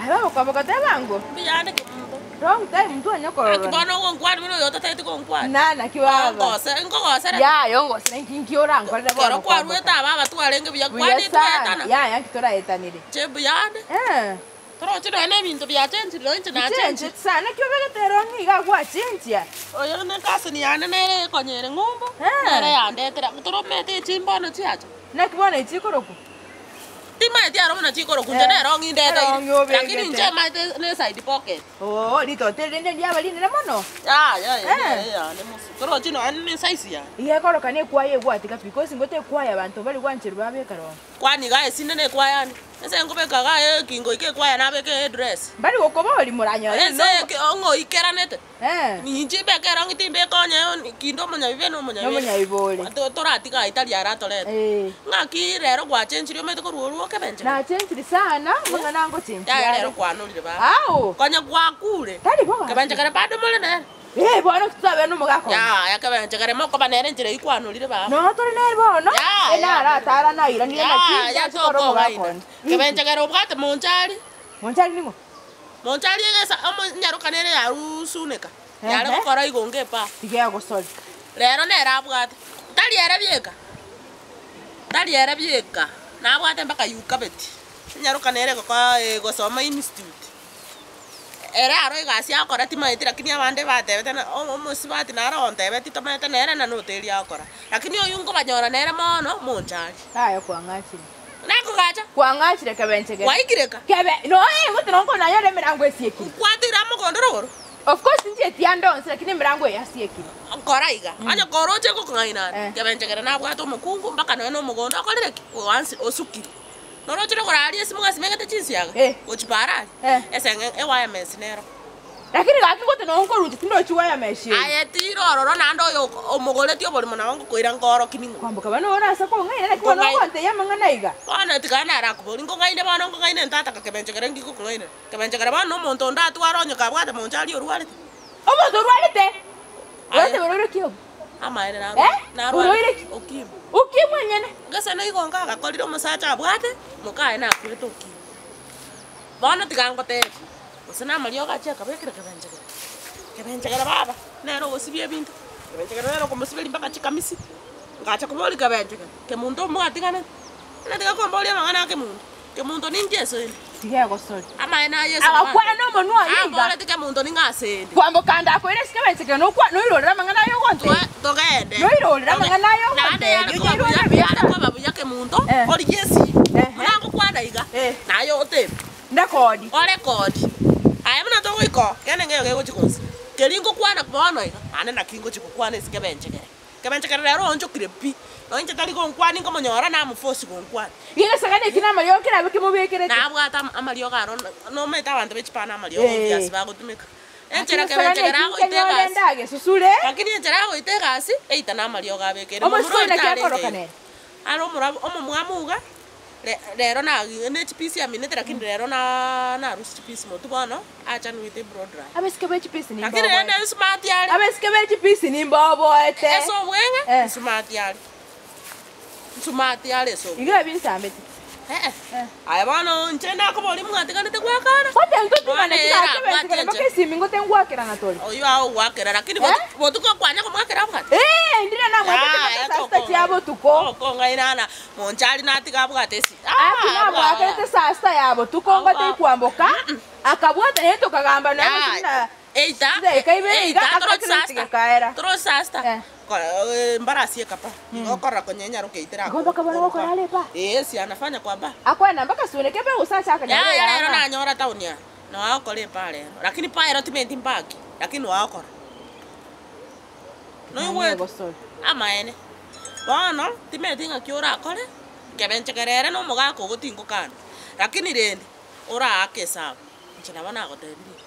Aba kwa boka tebango. Biyane kemundo. Wrong time mtu anyakoro. Kibono ngongwan mino yota tete ngongwan. Nana kiwaba. Ngongosere. Ya yongo senkinki orango kwa boka. Kero kwa rueta baba twalenge biya kwani twetana. Ya yankitora etanire. Je biyane. Toro chino ene bintu bya change lo inche na change. Sana kiobega terongi ga kwa change. Oyo ne kasini yane ne konyere ngombo. Nere yandetera toro mete chimbono chiacho. Na kibona ichikoroku. Tima eti aro na chikoro kunje ne rongi ndete. Lakini nje mate ne side pocket. Oh, lito tele ne dia bali ne mono. Ya, ne musu. Toro chino ane size ya. Iye koroka ne kwa ye gwatika because ngote kwa ya bantu bali gwanchiru babekaro. Kwani gae sinene kwa yani. Ese ngobeka gae kingo ike kwa ya nabeke dress. Bali gokoba oli muranyo. Ese ongo ikeranete. Ni njibe kerangi timbe konye kindo munya bibe no munya bibe. No munya bibole. Torati ga Italia ratolete. Ngaki rero gwa change rio mete ko ruo kebenje. Na change sana mwana nango change. Ya rero kwa no liba. Au. Konya gwa kule. Tali boga. Kebenje kare bado mole ne. Bwana kutabe no mugako. Ya kebenje kare moko banere njire ikwano lire ba. No tole ne bono. Ena ra tara na ira ni na chi. Ya to ko gaina. Kebenje kare obwate monchali. Monchali ningo. Monchali egesa omo nyaro kanere ya rusuneka. Yare ko kora igonge pa. Tige go soli. Rero ne rabwate. Tali era bieka. Tali era bieka. Na bwate mpaka yukabeti. Nyaro kanere ko go soma institute. Era aro igasi akora tima itira kini abande batebete na omusibati na aro ontebeti tomete nere na noteri akora. Lakini oyungo banyora nere mono monchali. Ayo kwangachire. Nako gacha. Kwangachire kebenche ke. Waikireka. Kebe no ngotrongo na yore mirango esieki. Kwatira mukondororo. Of course nje tiando lakini mirango yasieki. Kora iga. Anya koroche ko ngaina. Kebenche kere na bwato mukungu mpaka no mugondo akorere wansi osuki. Noro chiro korari esimu gasimegete chinsi yaga. Ochipara. Esenge EYMS nero. Lakini gaki gote no nkoruti tindo chiwaya meshi. Ayetiro ororo nando yo omogole tio boli mona wangu koira ngoro kiningo. Kwambuka bano ora sa ko ngai na kibono konte yamanga iga. Bana tikana ara ko boli ngo ngai ne bana ngo ngai ne ntata ka kebenche kere ngiko ko ngai ne. Kebenche kere bana no monto ndatu aronyo ka bwate monchali oruwale. Omo oruwale. Wote bororo kiyo. Ama ere na. Na oruwale okim. Okim nyene. Ngasa na igonga ka koliro musacha abwate mukae na kweto okim. Bana tikango te. Usana malio ga cheka bekira kebenche kere. Kebenche kere baba. Nero osibie bintu. Kebenche kere nero komusibeli mpaka chikamisi. Ngacha kuboli kebenche kere. Kemundo mugatikana. Na tika komboli mangana kemundo. Kemundo ninjeso ene. Tige go soli. Ama ena yeso. Akwa no monwa yiga. Ambole tika mundo ningasende. Kwambo kanda ko ere sikebenche kere no kwa no irora mangana yo konte. Togende. No irora mangana yo konte. Yo ko babu yake mundo. Oli yesi. Nango kwana iga. Na yo ote. Ndakodi. Ole kodi. Aya muna to wiko. Kene ngeke go chikonsi. Kelingo kwana bono iga. Ane na kingo chikukwana sikebenche kere. Kebenche kere rero onjo kirepi. No inche tali go nkwani ngo monyora na mufosi go nkwani. Yega sagane kina malio kira beke mubekere. Na bwata amalio garo no meta abantu bechipana amalio obvious bagutumika. Enchera kebenche kere ago itega. Ndage susule. Lakini enchera ago itega asi eita na amalio gabekere. Omo sikoina kya korokane. Aro murabo omo mwamuga. Rero na NHPC aminete lakini rero na rusi pisi motu bono acha nwite broad drive. Abesike pisi ni lakini ene smart yali. Abesike pisi ni mbobo ete. Eso wenga smart yali. Smart yali so. Iga binsambeti. Aya bono nchenda ko boli mwatekanete gwakana. Kwate ngotu bana kika bakesi mingote ngwakira na toli. Oyo awo gwakira lakini botu ko kwanya ko mwakira bwate. Ndira na mwakira sasa cyabo tuko. Ko ngainana monchali natika bwatesi. Akina mwakira sasa yabo tuko ngote kwamboka. Akabwata neto kagamba na mutuna. Eita. Kaibe iga akakira kaera. Tro sasta. Mbarasi kapa. Ngokora konyenya rokeitira. Ngomba kabana wako yale pa. Si anafanya kwa ba. Akwana mpaka suoneke pe usacha akanya. Ya lero na nyora taunia. No akole pale. Lakini pa erotiment mbaki. Lakini wakora. No iwe. Ama ene. Bono timeti ngakiora akole. Kebenche kerere no mugako gutingo kana. Lakini rendi ora akesa. Nchina bana gotebiri.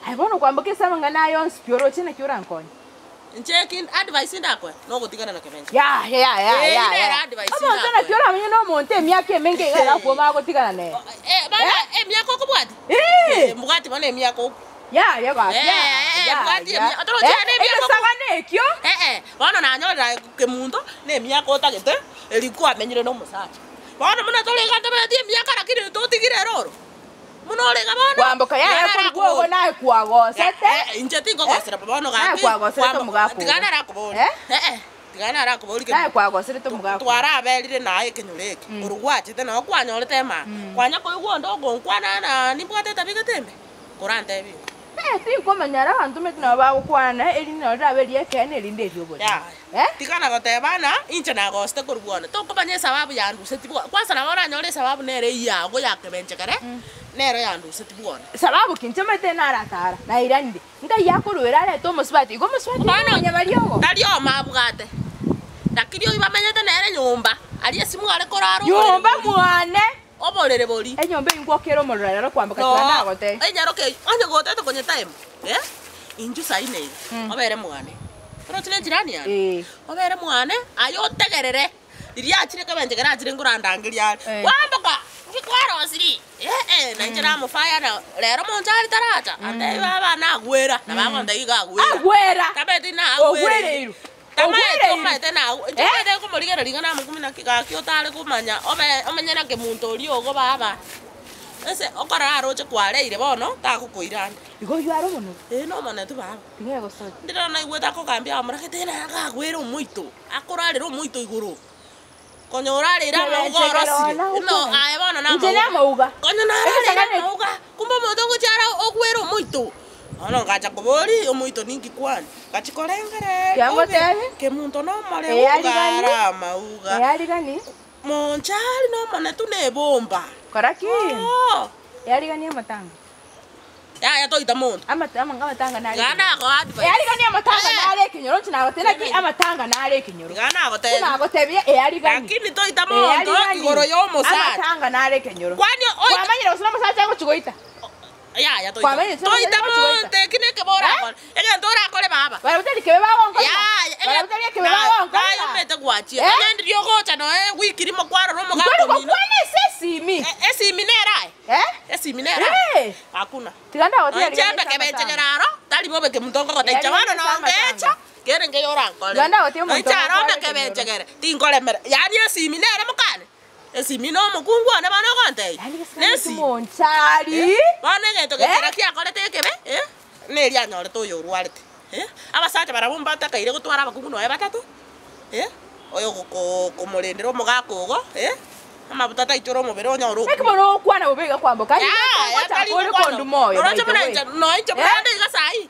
Ai bono kwamboke sama nganayo spioro chena kiora nkonyi. Nchekin advice ndakwe no gutigana na kebenche. Ya. Advice. Amo sana kiora amenye no monte miake menge gara kuoma gutigana ne. Bana miako ko bwati. Mbugati bana miako. Ya ga. Bwati atoro chene miako. Sagane kyo. Bana na nyora kemundo ne miako tagete elikuwa amenyire no musacha. Bana muna tole gata beti miaka lakini to tigire roro. Muno munore gabono kwamboka ya kugo naye kwagosete inje tingo gosera bono ga kwagosete mugako tigana rakubona tigana rakubona naye kwagosete mugako twara abelire naye kinyureke urugwachite no kwanyorete ma kwanya koigwo ndogo nkwana nimbwate tabika tembe kurante bi tikomanyara bantu metina bagukwana eri no raberie kene rinde ryobori tigana gotebana inche na goste kurugwana tokomanye sababu yandu setibwa kwanza na bora nyore sababu nere yago yakebenchekere nero yandu setibwana sababu kinchemete na ratara na irande nda yakurwera le to musbati go musbati bana mariogo dalio mabugate dakirio ibamenyete nere nyumba ali esimu ale koraro nyumba mwane oborere bori enyombe ingokero morara kwamboka twana gote enyaroke onye gote to konye time inju saine obere mwane pero tine jirani ya obere mwane ayotegerere diria achire kabenjegera achire ngurandangiria kwamboka ngikwaro siri na njira mu fire na lero monjari taracha ande baba na gwera na baba ndaiga gwera tabeti na gwera Tamete na njete ko morigera ringana mu 10 kigaki otare kumanya omenyera ke muntu ori ogo baba ese okara aroche kwareire bono ta kukuirana igo yaro mono no mona tu baba ngego so ndira na igweta ko kambia amrakete na gagwera muito akorarira muito iguru konyorarira mugorosi no aye bono na njena mauga konyorarira mauga kumba moto kuchara ogwera muito ono gacha kubori omuito ningi kwani gachikorengere yango tebe ke muntu no mare ugara mauga yali gani monchali no mane tune bomba karaki yali gani amatanga ya toita muntu amatanga nali gana ko advice yali gani amatanga nali kinyoro kinagotena ki amatanga nali kinyoro gana gote kinagotebia yali gani lakini toita muntu igoro yo mosa amatanga nali kinyoro kwani kwamanyira usina mosa chango chigoita ya toita monte kine ke bora kon ega ndora kole baba barabutali ke baba onko barabutali ke baba onko ayo mete gwachia ende dio gocha no wikiri mo kwaro no mo gato ni kwani sesimi esimi nera esimi nera hakuna tiganda hoteli njembe ke benchegeraro tali mo beke mtongo ko techa bana no ngecha kere nge yora nkole tiganda hoteli mo ngecha rome ke benchegere tingole mere yani esimi nera mukane esimi no mukungu ane bana konte nesi monchari bana ngento kera kia kole tekebe neri anyore to yorwarite abasacha barabumba takaire gutwara abakungu no batatu oyo komorendero mugakogo amabuta taitoro mubere onyoro ekiboro kwana bobega kwamboka kuri kondu moyo no chamana no icho brande igasai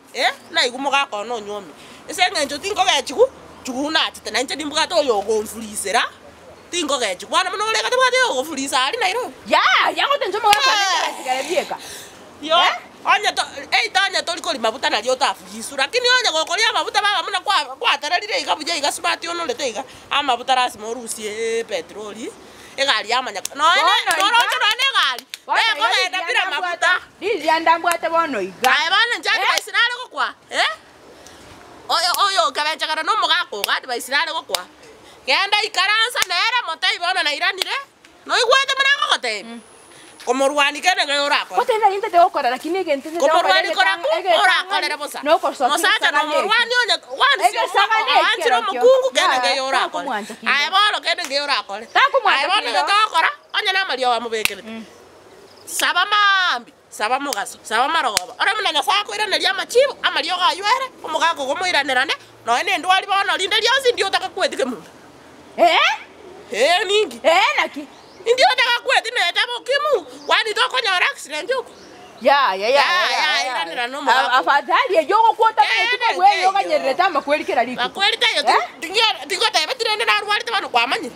na igumoga ko no nyomi ese ngenjo tingo gechigu chuguna atite na inche dimbuga to yo go mfulisera tingo gechigu bana muno lega tabate yo go fulisa ali nairo yango tenjo moga kana sigara bieka yo onya to tanya to likoli mabuta na lyo tafulisu lakini onya go kolia mabuta baba muna kwa tararire igabuje igasubati ono leteiga amabuta rasimo rusie petroli egari amanya no rocho no egari ko enda bira mabuta ndiya ndambwate bono iga ai bana njani baisinale gukwa oyo kabenchagara no mugako gati baisinale gukwa kenda ikaransa nere motai bono na iranire no igwete mrango gote komorwani kene ngorako kotenda inte te okora lakini gente te komorwani korako orakolera bosa no koso mosacha no morwani onya wansi no mukungu kene ngorako ai bono kene ngorako ai bono gotokora onya na mario wa mubekere saba mambi saba mugaso saba marogoba ora munanya sako iraneria machibu amario ga ywere omugako gomoiranerane no ene ndwali bono linde lyosi ndio takakwetike mundu ningi naki ndio takakweti neta bokimu kwani to konyora accident yuko ya iranira no mugako afadhali yogo kwota mwe wewe yoga nyereta makwelikera liko makwerita yo tingo tebe tirende na rwali tebano kwamanyire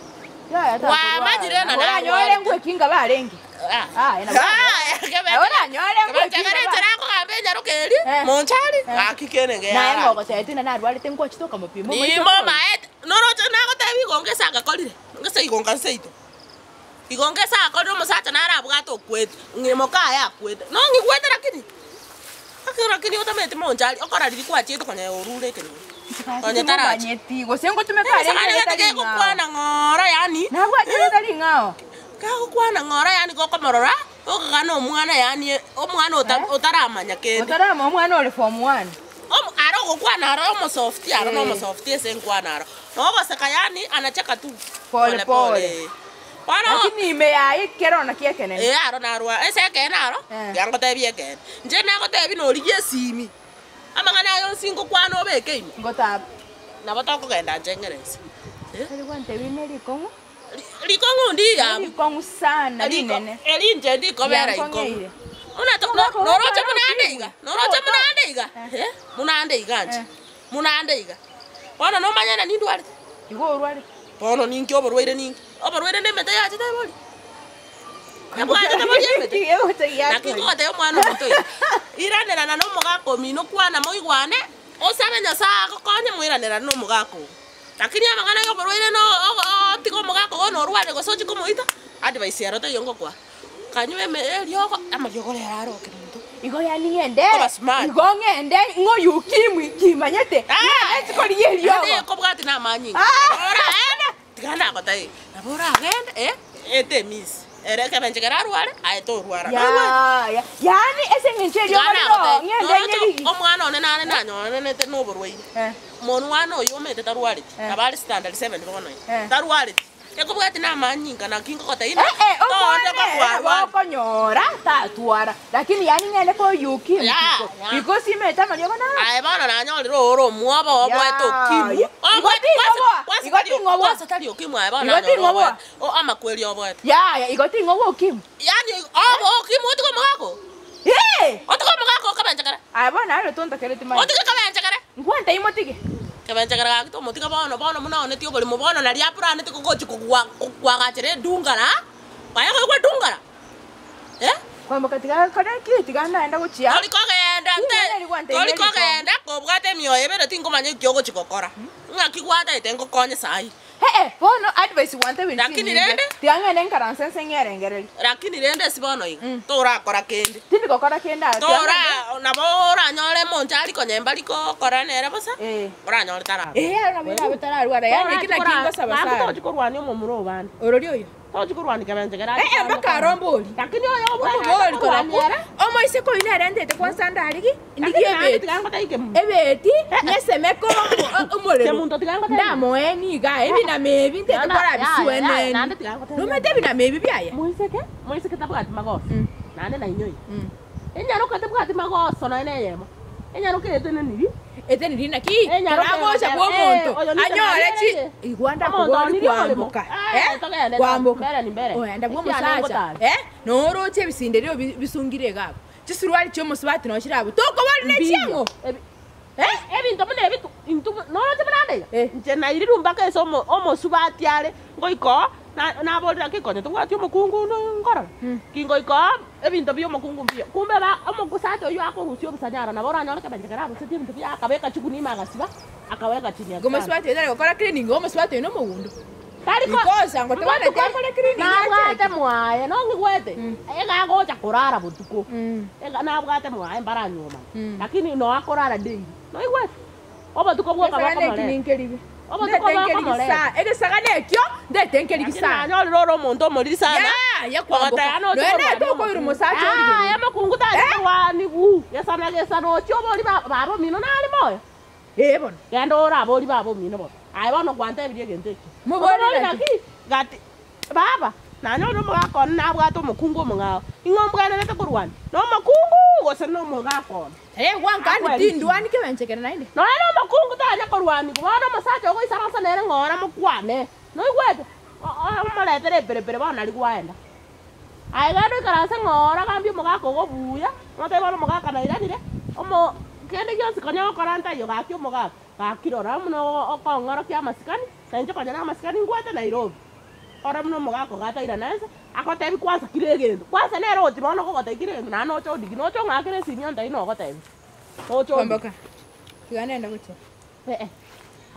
wa majire na nyore ngwe kinga barengi ora nyore ngwe kinga ko kambe nyarokeri monchari akikene nge na ngogo tetina na rwali tengo chitoka mupimo ni mama norocho na ko tebi gongesa gakolire ngesa igonga seito igongesa akodo musacha na arabuga to kwet ngimo kaya kwet no ngikwete lakini utamete monchari okora lili kwa chito kwenye urure kene onye tarachi gosengo tumekare ngere ko kwana ngora yani na bwa tireta lingao kako kwana ngora yani goko morora okagana omwana yani omwana otaramanya kende otarama omwana ole form 1 aro gokwana aro mo soft ese nkwana aro no basaka yani anacheka tu pole lakini ime ya ikero na kiekene aro narwa ese kenaro yango tebi eken nje nago tebi no liye simi amangana yo singo kwano beke imi ngotap na batoko genda njengerese kwante bine likongo likongo ndi ya likongo sana linene elinje ndi kobera ikongo una to noroche munandeiga munandeiga bona no manyana nindu ari igo urwari bona ninki oborwere ne meta yache tabori yabwaje tabori meta nakikote yo mwana muto iranera na no mugako mino kwana moigwane osabe nyasako konye mwiranera no mugako lakini amangana yo oborwere no tiko mugako no rware gosochi komoita advice yaro to yongo kwa kanywe me elioko amaliogo leraro kinto igo yani ngende igo ngende ngo ukimwi kimanyete etiko lieliogo ande ko bwati na manyi ora ende tiganda ko tai nabora agende ete miss ereke benjegera rware aito rwara ya yani ese ngenche eliogo ngende nyeri omwana one nane nanyone nete no borweire monu wana oyo mete tarwari abali standard 7 bono tarwari ekobwati na manyinga na kingo kota ina tonde kwa konyora tatuara lakini yani ngene ko yuki because imeta malio bana ai bana na nyoli ro muaba obweto kimu igoti ngobo satali okimu ai bana o amakweli obweto ya igoti ngobo kimu yani okimu otiko magako otiko magako kabanjakara ai bana alo tonta kele timai otiko kabanjakara ngwanta imotike kabanjakara akito motika bono muna ne tio boli mobono na ria pura ne tiko gochi kwa gachere dungara baya ko dungara kwamba katika kodaki tiganda enda kuchia oli kogenda ko bwate mioyo ebere tingo manye kyogo chikokora ngaki gwata itengo konye sai bono advice wante wili lakini rende tianga nenga ransense ngerengereri lakini rende sibono iga tora kora kende tindi kokora kenda tora na bora nyole monjali konyemba liko kora nere bosa ora nyole tara na bora betara ruara yani kina kingo sabasa ko chikorwani omomuro bani orori oyo chikorwani kabenjegera mpaka romboli lakini oyo boli kora omo ise ko ine rende te kwanza ndaligi ndigi ebeti nyesemeko umore ndamo eni ga ebi na mebi nte kora bisuene no mete bi na mebi biaye moiseke tabwati magoso nane na inyoi enyaro katabwati magoso na ene yemo enyaro ketene nibi eteni rina ki ragocha kwa muntu anyore chi igwanda kuboni kwambuka kwambuka oenda bwo musacha noroche bisinderio bisungire gabo chisurwali cyo musubati no shirabo toko bali ne cyengo ebintu mune ebitu intu noroche brande nje na irirumba keso omo subati ale ngoiko na bolira kikonye twati omukungu ngora kingo iko ebintu byo mukungu byo kumbe ba omukusato yo akorusyo busanyara na bora nyora kabanjegera abo seti bintu bya akabeka chukuni magasiba akaweka chini ngoma swati ndale gukora cleaning ngoma swati no muwundo tariko ikosa ngo twana cyakora cleaning na bwate mwaye no ngwete ega gocha kurara butuko ega na bwate mwaye mbara nyuma lakini no akorara dei no igwete oba tuko bwo kabaka mole oba tukoba ege sagane kyo ndetenkeli gisa nanyoli roro muntu omuliri sana ya kwambuka no ene to ko irumo sacho ya makungu ta wani bu yasana gesa no chobo li babo mino nali moyo bona gendo ora boli babo mino bo ai bono kwanta ebije genteki mo boli gati baba nanyoli mo gakon na bwato mukungu mungao ingombwana nete kurwani no makungu gose no mo gakon wankani tindwani kebenchekera nainde no eno makungu ta nya kurwani kubona masacho go isaransa nere ngora mukwane no igwete omaletere perepere bana ali kwaenda ai gado karansa ngora kambio mugako go buya mote bana mugaka na iranire omo kende gyosi kanya koranta yo gakyo mugaka gakirora muno okongora kya masikani senje kanya na masikani ngwete Nairobi ora muno mugako gata iranense akotebi kwanza kiregendo kwanza nero otibona ko gote kiregendo na no cho digi no cho ngakire sinyo ndai no gotebi ocho kwamboka kiganenda guche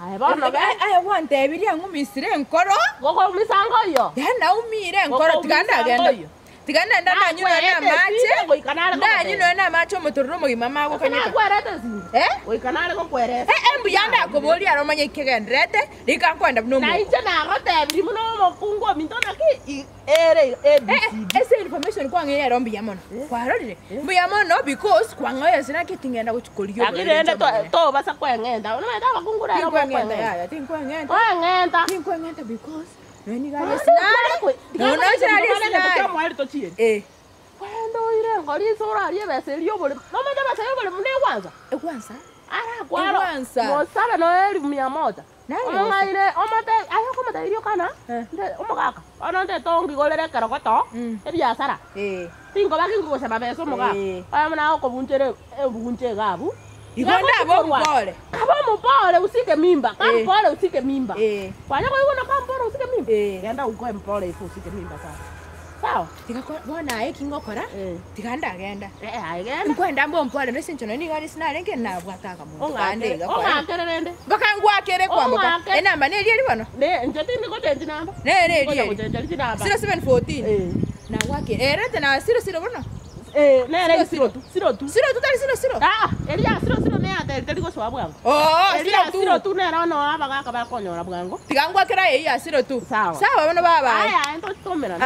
ai bana ai wante biria ngumisire nkoro gogo misango yo yana umire nkoro tiganda genda yo tiganda ndana nyuno na mache na nyuno na mache mutururo mugima mago kanyaka kwerete si oikanale ko kwerete embu yanda ko boli aromanye kigendrete rika kwenda no na inje na gotebi muno mokungo mintona ki ere ese information kwa ngere rombi yamono kwarorire mbu yamono because kwa ngoya sina kitingenda kuchikoliyo akirende to basa kwengenda no meta bakungura ero kwengenda ya tinkwengenda kwengenda because Nani gari sinare? No sinare. Mwa to chie. Kwendo ile ngori sura rie bese rio bole. No mende bese rio bole mune kwanza. Kwanza? Ara kwaro. Mo sabe no 1,100. Oma ile omate ayo komata irio kana. Nde omogaka. Ono nde tongi golere karogoto. E biashara. Tingo baki ngo sema beso mogaka. Aya mna ko bunjere bunje gabu. Igwanda abo mpole. Abo mpole usike mimba. Kama mpole usike mimba. Kwanya kwa hiyo na kama mpole usike mimba. Genda ukoe mpole ifu usike mimba sawa. Sawa. Bona ekingokora. Tiganda agenda. Agenda. Kwenda mbo mpole ndese nchono ni gari sinare nke na bwataka muntu. Ongandega. Ongakerende. Bakangwa akere kwamboka. Enamba ne eri bano. Ne njoti ni ko change namba. Ne eri. Ko change namba. 0714. Na wake. Rete na 00 bano. Ne eri 02 tali 00. Eri ya 00 ne ate tali ko swa bwango. Eri ya 02 ne ra no abagaka bakonyora bwango. Tigangwa kera ya 02. Sawa. Sawa bano baba. Aya ento tomera.